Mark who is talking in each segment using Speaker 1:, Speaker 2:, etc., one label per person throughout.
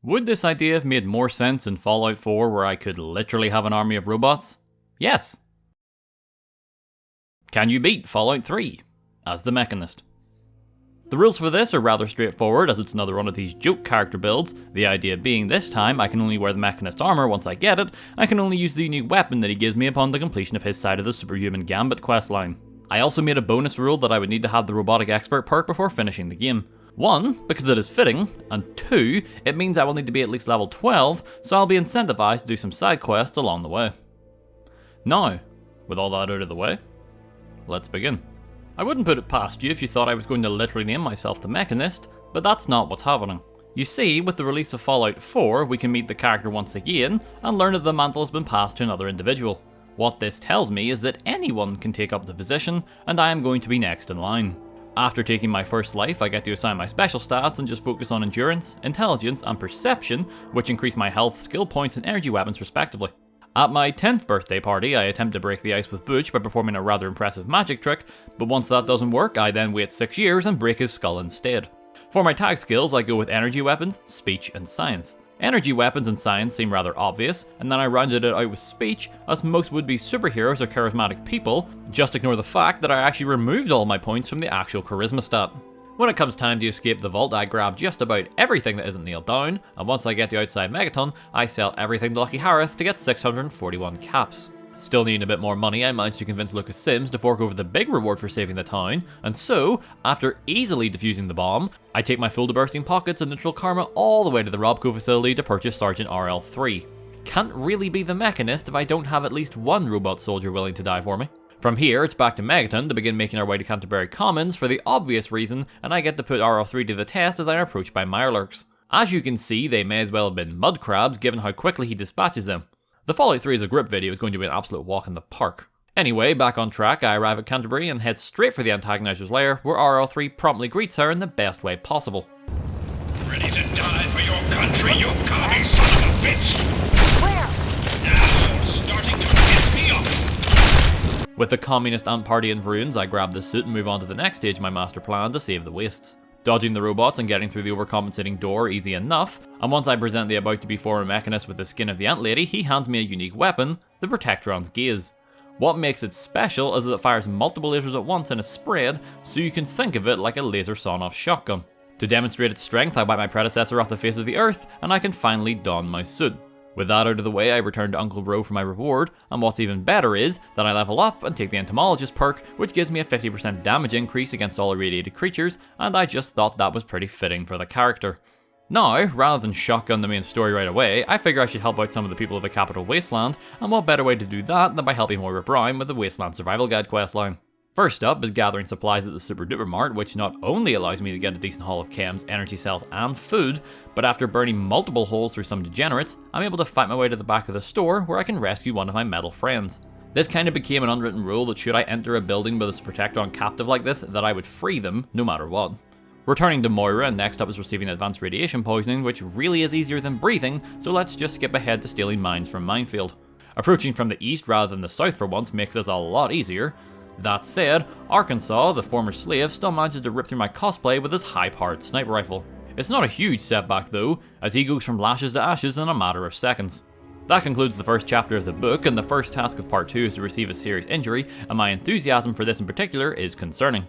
Speaker 1: Would this idea have made more sense in Fallout 4 where I could literally have an army of robots? Yes. Can you beat Fallout 3 as the Mechanist? The rules for this are rather straightforward, as it's another one of these joke character builds, the idea being this time I can only wear the Mechanist armor once I get it, I can only use the unique weapon that he gives me upon the completion of his side of the Superhuman Gambit questline. I also made a bonus rule that I would need to have the Robotic Expert perk before finishing the game. 1, because it is fitting, and 2, it means I will need to be at least level 12, so I'll be incentivized to do some side quests along the way. Now, with all that out of the way, let's begin. I wouldn't put it past you if you thought I was going to literally name myself the Mechanist, but that's not what's happening. You see, with the release of Fallout 4, we can meet the character once again, and learn that the mantle has been passed to another individual. What this tells me is that anyone can take up the position, and I am going to be next in line. After taking my first life, I get to assign my special stats and just focus on endurance, intelligence, and perception, which increase my health, skill points, and energy weapons respectively. At my 10th birthday party, I attempt to break the ice with Butch by performing a rather impressive magic trick, but once that doesn't work, I then wait 6 years and break his skull instead. For my tag skills, I go with energy weapons, speech, and science. Energy weapons and science seem rather obvious, and then I rounded it out with speech, as most would-be superheroes are charismatic people. Just ignore the fact that I actually removed all my points from the actual charisma stat. When it comes time to escape the vault, I grab just about everything that isn't nailed down, and once I get to outside Megaton, I sell everything to Lucky Harith to get 641 caps. Still needing a bit more money, I managed to convince Lucas Sims to fork over the big reward for saving the town, and so, after easily defusing the bomb, I take my full to bursting pockets and neutral karma all the way to the Robco facility to purchase Sergeant RL3. Can't really be the Mechanist if I don't have at least one robot soldier willing to die for me. From here, it's back to Megaton to begin making our way to Canterbury Commons for the obvious reason, and I get to put RL3 to the test as I'm approached by Mirelurks. As you can see, they may as well have been mud crabs given how quickly he dispatches them. The Fallout 3 as a group video is going to be an absolute walk in the park. Anyway, back on track, I arrive at Canterbury and head straight for the Antagonizer's lair, where RL3 promptly greets her in the best way possible.
Speaker 2: Ready to die for your country, you commie son of a bitch! Where? Now, starting to piss me off!
Speaker 1: With the communist ant party in ruins, I grab the suit and move on to the next stage of my master plan to save the wastes. Dodging the robots and getting through the overcompensating door easy enough, and once I present the about-to-be former Mechanist with the skin of the ant lady, he hands me a unique weapon, the Protectron's Gaze. What makes it special is that it fires multiple lasers at once in a spread, so you can think of it like a laser sawn-off shotgun. To demonstrate its strength, I wipe my predecessor off the face of the earth, and I can finally don my suit. With that out of the way, I return to Uncle Ro for my reward, and what's even better is that I level up and take the Entomologist perk, which gives me a 50% damage increase against all irradiated creatures, and I just thought that was pretty fitting for the character. Now, rather than shotgun the main story right away, I figure I should help out some of the people of the Capital Wasteland, and what better way to do that than by helping Moira Brown with the Wasteland Survival Guide questline. First up is gathering supplies at the Super Duper Mart, which not only allows me to get a decent haul of chems, energy cells, and food, but after burning multiple holes through some degenerates, I'm able to fight my way to the back of the store where I can rescue one of my metal friends. This kind of became an unwritten rule that should I enter a building with a Protectron captive like this, that I would free them no matter what. Returning to Moira, next up is receiving advanced radiation poisoning, which really is easier than breathing, so let's just skip ahead to stealing mines from Minefield. Approaching from the east rather than the south for once makes this a lot easier. That said, Arkansas, the former slave, still manages to rip through my cosplay with his high-powered sniper rifle. It's not a huge setback though, as he goes from lashes to ashes in a matter of seconds. That concludes the first chapter of the book, and the first task of part 2 is to receive a serious injury, and my enthusiasm for this in particular is concerning.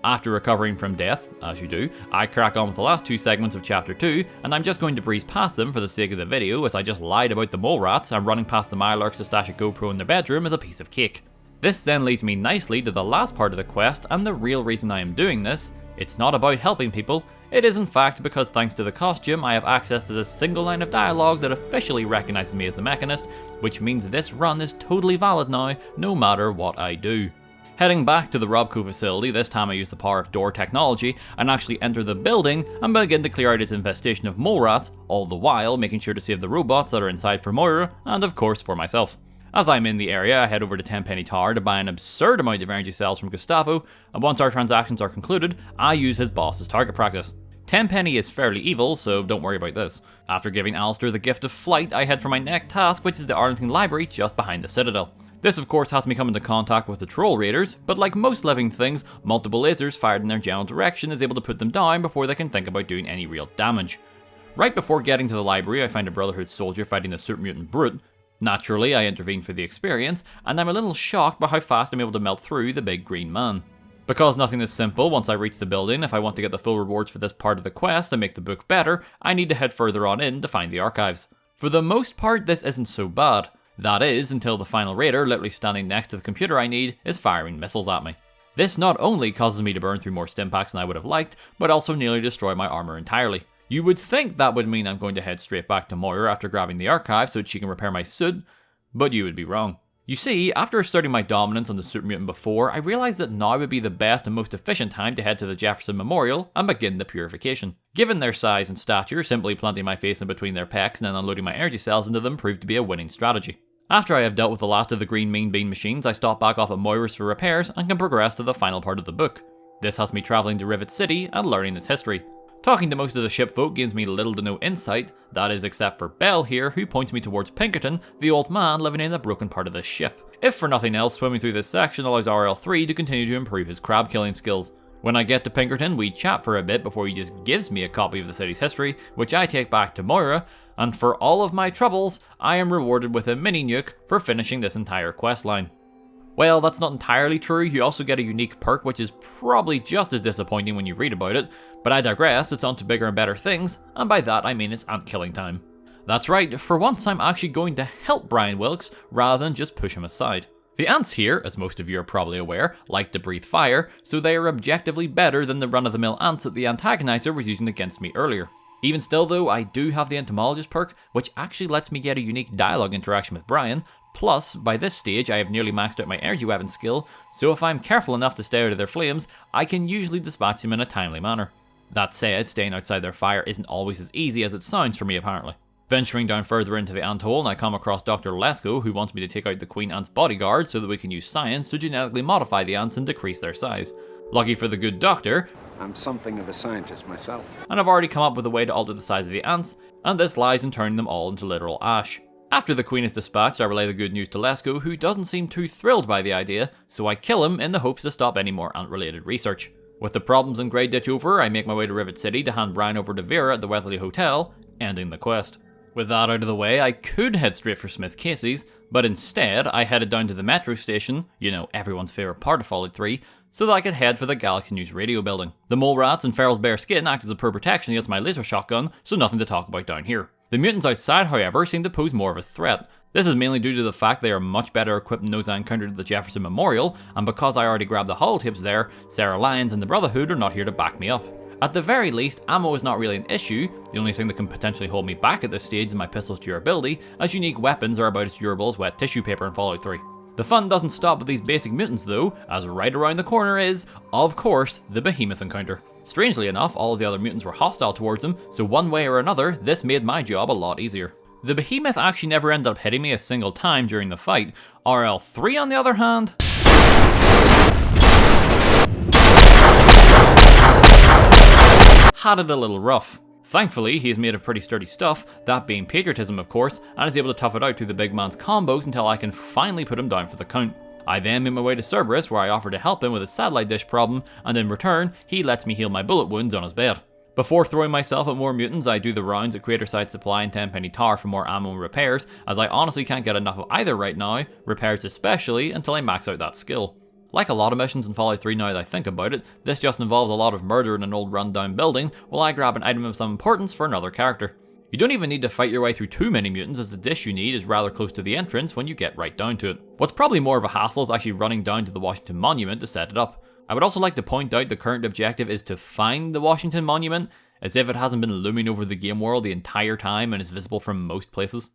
Speaker 1: After recovering from death, as you do, I crack on with the last 2 segments of chapter 2, and I'm just going to breeze past them for the sake of the video, as I just lied about the mole rats, and running past the Mirelurks to stash a GoPro in their bedroom is a piece of cake. This then leads me nicely to the last part of the quest, and the real reason I am doing this. It's not about helping people, it is in fact because thanks to the costume I have access to this single line of dialogue that officially recognizes me as the Mechanist, which means this run is totally valid now, no matter what I do. Heading back to the Robco facility, this time I use the power of door technology and actually enter the building and begin to clear out its infestation of mole rats, all the while making sure to save the robots that are inside for Moira, and of course for myself. As I'm in the area, I head over to Tenpenny Tower to buy an absurd amount of energy cells from Gustavo, and once our transactions are concluded, I use his boss as target practice. Tenpenny is fairly evil, so don't worry about this. After giving Alistair the gift of flight, I head for my next task, which is the Arlington Library just behind the Citadel. This of course has me come into contact with the Troll Raiders, but like most living things, multiple lasers fired in their general direction is able to put them down before they can think about doing any real damage. Right before getting to the library, I find a Brotherhood soldier fighting a super mutant brute. Naturally, I intervene for the experience, and I'm a little shocked by how fast I'm able to melt through the big green man. Because nothing is simple, once I reach the building, if I want to get the full rewards for this part of the quest and make the book better, I need to head further on in to find the archives. For the most part, this isn't so bad. That is, until the final raider, literally standing next to the computer I need, is firing missiles at me. This not only causes me to burn through more stimpaks than I would have liked, but also nearly destroy my armor entirely. You would think that would mean I'm going to head straight back to Moira after grabbing the archive so that she can repair my suit, but you would be wrong. You see, after asserting my dominance on the super mutant before, I realised that now would be the best and most efficient time to head to the Jefferson Memorial and begin the purification. Given their size and stature, simply planting my face in between their pecs and then unloading my energy cells into them proved to be a winning strategy. After I have dealt with the last of the green mean bean machines, I stop back off at Moira's for repairs and can progress to the final part of the book. This has me travelling to Rivet City and learning its history. Talking to most of the ship folk gives me little to no insight, that is except for Belle here, who points me towards Pinkerton, the old man living in the broken part of the ship. If for nothing else, swimming through this section allows RL3 to continue to improve his crab killing skills. When I get to Pinkerton, we chat for a bit before he just gives me a copy of the city's history, which I take back to Moira, and for all of my troubles, I am rewarded with a mini nuke for finishing this entire questline. Well, that's not entirely true, you also get a unique perk which is probably just as disappointing when you read about it, but I digress, it's on to bigger and better things, and by that I mean it's ant killing time. That's right, for once I'm actually going to help Brian Wilkes rather than just push him aside. The ants here, as most of you are probably aware, like to breathe fire, so they are objectively better than the run-of-the-mill ants that the antagonizer was using against me earlier. Even still though, I do have the entomologist perk, which actually lets me get a unique dialogue interaction with Brian. Plus, by this stage I have nearly maxed out my energy weapon skill, so if I'm careful enough to stay out of their flames, I can usually dispatch them in a timely manner. That said, staying outside their fire isn't always as easy as it sounds for me apparently. Venturing down further into the anthole, I come across Dr. Lesko, who wants me to take out the Queen Ant's bodyguard so that we can use science to genetically modify the ants and decrease their size. Lucky for the good doctor,
Speaker 3: I'm something of a scientist myself.
Speaker 1: And I've already come up with a way to alter the size of the ants, and this lies in turning them all into literal ash. After the Queen is dispatched, I relay the good news to Lesko, who doesn't seem too thrilled by the idea, so I kill him in the hopes to stop any more ant-related research. With the problems in Grey Ditch over, I make my way to Rivet City to hand Brian over to Vera at the Weatherly Hotel, ending the quest. With that out of the way, I could head straight for Smith Casey's, but instead I headed down to the metro station, you know, everyone's favourite part of Fallout 3, so that I could head for the Galaxy News radio building. The mole rats and Feral's bare skin act as a poor protection against my laser shotgun, so nothing to talk about down here. The mutants outside, however, seem to pose more of a threat. This is mainly due to the fact they are much better equipped than those I encountered at the Jefferson Memorial, and because I already grabbed the holotips there, Sarah Lyons and the Brotherhood are not here to back me up. At the very least, ammo is not really an issue. The only thing that can potentially hold me back at this stage is my pistol's durability, as unique weapons are about as durable as wet tissue paper in Fallout 3. The fun doesn't stop with these basic mutants though, as right around the corner is, of course, the Behemoth Encounter. Strangely enough, all of the other mutants were hostile towards them, so one way or another, this made my job a lot easier. The Behemoth actually never ended up hitting me a single time during the fight. RL3 on the other hand... had it a little rough. Thankfully, he is made of pretty sturdy stuff, that being patriotism of course, and is able to tough it out through the big man's combos until I can finally put him down for the count. I then make my way to Cerberus where I offer to help him with his satellite dish problem, and in return, he lets me heal my bullet wounds on his bed. Before throwing myself at more mutants, I do the rounds at Crater Side Supply and Tenpenny Tower for more ammo and repairs, as I honestly can't get enough of either right now, repairs especially, until I max out that skill. Like a lot of missions in Fallout 3 now that I think about it, this just involves a lot of murder in an old rundown building, while I grab an item of some importance for another character. You don't even need to fight your way through too many mutants, as the dish you need is rather close to the entrance when you get right down to it. What's probably more of a hassle is actually running down to the Washington Monument to set it up. I would also like to point out the current objective is to find the Washington Monument, as if it hasn't been looming over the game world the entire time and is visible from most places.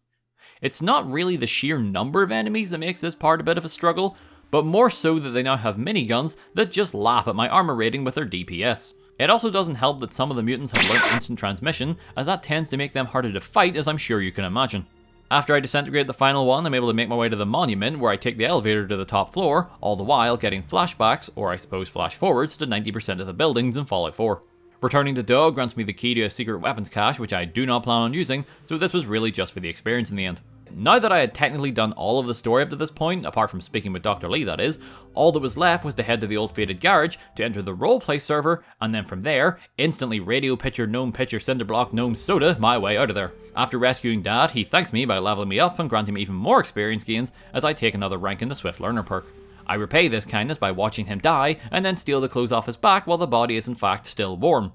Speaker 1: It's not really the sheer number of enemies that makes this part a bit of a struggle, but more so that they now have miniguns that just laugh at my armor rating with their DPS. It also doesn't help that some of the mutants have learned instant transmission, as that tends to make them harder to fight, as I'm sure you can imagine. After I disintegrate the final one, I'm able to make my way to the monument where I take the elevator to the top floor, all the while getting flashbacks, or I suppose flash forwards, to 90% of the buildings in Fallout 4. Returning to Doug grants me the key to a secret weapons cache which I do not plan on using, so this was really just for the experience in the end. Now that I had technically done all of the story up to this point, apart from speaking with Dr. Lee that is, all that was left was to head to the old faded garage to enter the roleplay server, and then from there, instantly radio pitcher gnome pitcher cinderblock gnome soda my way out of there. After rescuing Dad, he thanks me by leveling me up and granting me even more experience gains as I take another rank in the Swift Learner perk. I repay this kindness by watching him die, and then steal the clothes off his back while the body is in fact still warm.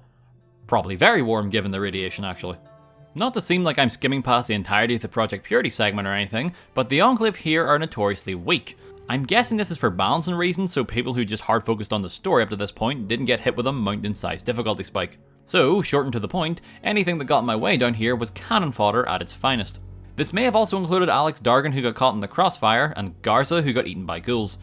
Speaker 1: Probably very warm given the radiation actually. Not to seem like I'm skimming past the entirety of the Project Purity segment or anything, but the Enclave here are notoriously weak. I'm guessing this is for balancing reasons, so people who just hard focused on the story up to this point didn't get hit with a mountain-sized difficulty spike. So, short and to the point, anything that got in my way down here was cannon fodder at its finest. This may have also included Alex Dargan who got caught in the crossfire, and Garza who got eaten by ghouls.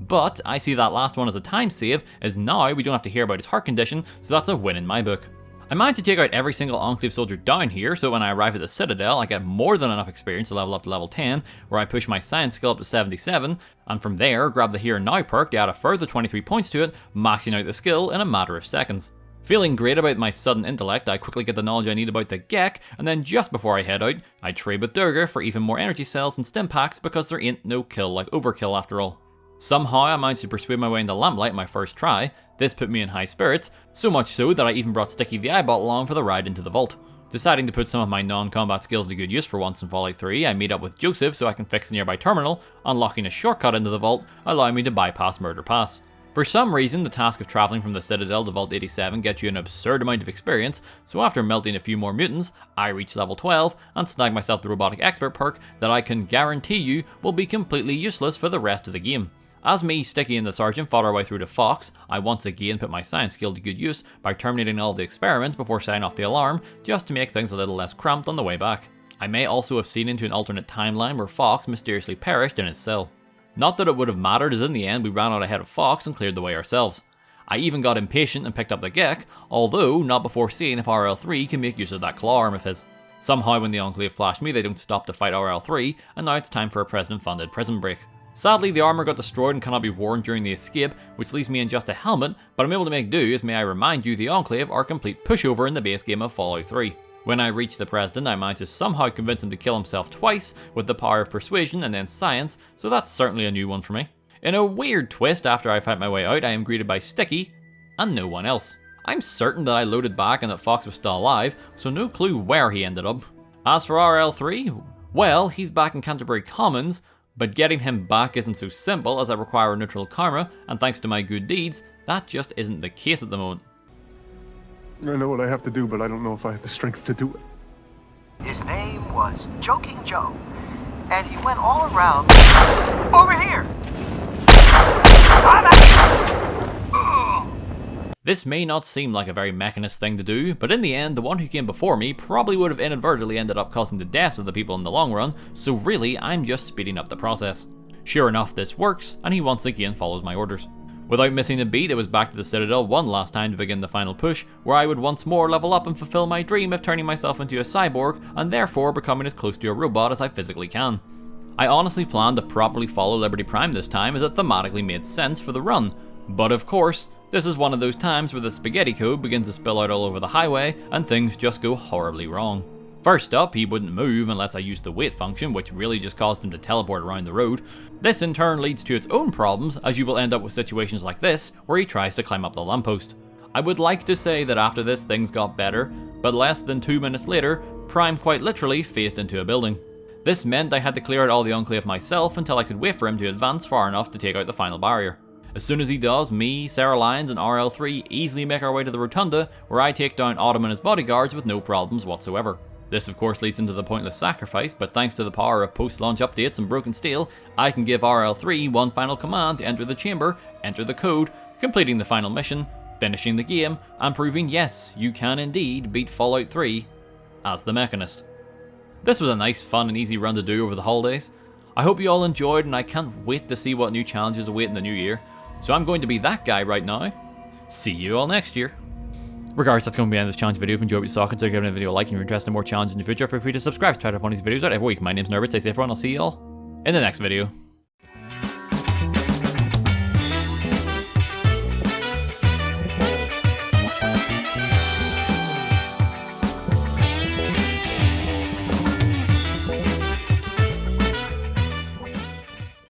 Speaker 1: But I see that last one as a time save, as now we don't have to hear about his heart condition, so that's a win in my book. I managed to take out every single Enclave soldier down here, so when I arrive at the Citadel, I get more than enough experience to level up to level 10, where I push my science skill up to 77, and from there, grab the Here and Now perk to add a further 23 points to it, maxing out the skill in a matter of seconds. Feeling great about my sudden intellect, I quickly get the knowledge I need about the Gek, and then just before I head out, I trade with Durga for even more energy cells and stim packs because there ain't no kill like overkill after all. Somehow I managed to persuade my way into Lamplight my first try. This put me in high spirits, so much so that I even brought Sticky the Eyebot along for the ride into the vault. Deciding to put some of my non-combat skills to good use for once in Fallout 3, I meet up with Joseph so I can fix the nearby terminal, unlocking a shortcut into the vault, allowing me to bypass Murder Pass. For some reason, the task of travelling from the Citadel to Vault 87 gets you an absurd amount of experience, so after melting a few more mutants, I reach level 12 and snag myself the Robotic Expert perk that I can guarantee you will be completely useless for the rest of the game. As me, Sticky and the Sergeant fought our way through to Fox, I once again put my science skill to good use by terminating all the experiments before setting off the alarm, just to make things a little less cramped on the way back. I may also have seen into an alternate timeline where Fox mysteriously perished in his cell. Not that it would have mattered, as in the end we ran out ahead of Fox and cleared the way ourselves. I even got impatient and picked up the Gek, although not before seeing if RL3 can make use of that claw arm of his. Somehow when the Enclave flashed me they don't stop to fight RL3, and now it's time for a President-funded prison break. Sadly, the armor got destroyed and cannot be worn during the escape, which leaves me in just a helmet, but I'm able to make do, as may I remind you the Enclave are a complete pushover in the base game of Fallout 3. When I reach the President, I manage to somehow convince him to kill himself twice, with the power of persuasion and then science, so that's certainly a new one for me. In a weird twist, after I fight my way out, I am greeted by Sticky, and no one else. I'm certain that I loaded back and that Fox was still alive, so no clue where he ended up. As for RL3, well, he's back in Canterbury Commons, but getting him back isn't so simple as I require a neutral karma, and thanks to my good deeds, that just isn't the case at the moment.
Speaker 4: I know what I have to do, but I don't know if I have the strength to do it.
Speaker 5: His name was Joking Joe, and he went all around over here.
Speaker 1: This may not seem like a very Mechanist thing to do, but in the end, the one who came before me probably would have inadvertently ended up causing the deaths of the people in the long run, so really, I'm just speeding up the process. Sure enough, this works, and he once again follows my orders. Without missing a beat, it was back to the Citadel one last time to begin the final push, where I would once more level up and fulfill my dream of turning myself into a cyborg, and therefore becoming as close to a robot as I physically can. I honestly planned to properly follow Liberty Prime this time, as it thematically made sense for the run, but of course, this is one of those times where the spaghetti code begins to spill out all over the highway, and things just go horribly wrong. First up, he wouldn't move unless I used the wait function, which really just caused him to teleport around the road. This in turn leads to its own problems, as you will end up with situations like this, where he tries to climb up the lamppost. I would like to say that after this things got better, but less than 2 minutes later, Prime quite literally phased into a building. This meant I had to clear out all the Enclave myself until I could wait for him to advance far enough to take out the final barrier. As soon as he does, me, Sarah Lyons, and RL3 easily make our way to the Rotunda, where I take down Autumn and his bodyguards with no problems whatsoever. This of course leads into the pointless sacrifice, but thanks to the power of post-launch updates and broken steel, I can give RL3 one final command to enter the chamber, enter the code, completing the final mission, finishing the game, and proving yes, you can indeed beat Fallout 3 as the Mechanist. This was a nice, fun and easy run to do over the holidays. I hope you all enjoyed, and I can't wait to see what new challenges await in the new year. So I'm going to be that guy right now. See you all next year. Regardless, that's going to be the end of this challenge video. If you enjoyed what you saw, consider giving the video a like. And if you're interested in more challenges in the future, feel free to subscribe to try to find these videos out every week. My name's Nerbit. Stay safe everyone. I'll see you all in the next video.